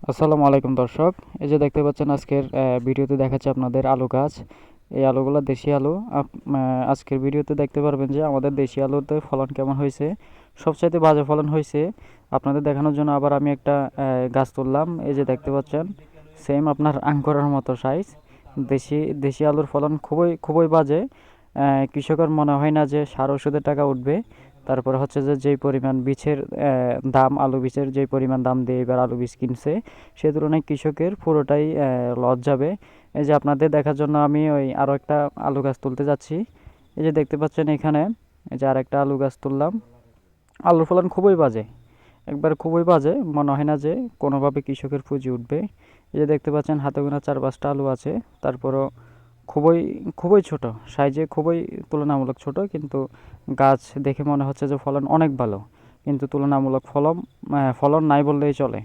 আসসালামু আলাইকুম দর্শক। এই যে দেখতে পাচ্ছেন আজকের ভিডিওতে দেখাচ্ছে আপনাদের আলু গাছ। এই আলুগুলো দেশি আলু। আজকের ভিডিওতে দেখতে পারবেন যে আমাদের দেশি আলুতে ফলন কেমন হয়েছে। সবচাইতে বাজে ফলন হয়েছে। আপনাদের দেখানোর জন্য আবার আমি একটা গাছ তুললাম। এই যে দেখতে পাচ্ছেন সেম আপনার আঙ্কুরের মতো সাইজ। দেশি দেশি আলুর ফলন খুবই খুবই বাজে। কৃষকের মনে হয় না যে সার ওষুধের টাকা উঠবে। তারপরে হচ্ছে যে যেই পরিমাণ বীজের দাম, আলু বীজের যেই পরিমাণ দাম দিয়ে এবার আলু বীজ কিনছে, সে তুলনায় কৃষকের পুরোটাই লস যাবে। এই যে আপনাদের দেখার জন্য আমি ওই আরও একটা আলু গাছ তুলতে যাচ্ছি। এই যে দেখতে পাচ্ছেন এখানে, এই যে আরেকটা আলু গাছ তুললাম। আলুর ফলন খুবই বাজে, একবার খুবই বাজে। মনে হয় না যে কোনোভাবে কৃষকের পুঁজি উঠবে। এই যে দেখতে পাচ্ছেন হাতে গোনা 4-5টা আলু আছে। তারপরও খুবই খুবই ছোট সাইজে, খুবই তুলনামূলক ছোট, কিন্তু গাছ দেখে মনে হচ্ছে যে ফলন অনেক ভালো, কিন্তু তুলনামূলক ফলন নাই বললেই চলে।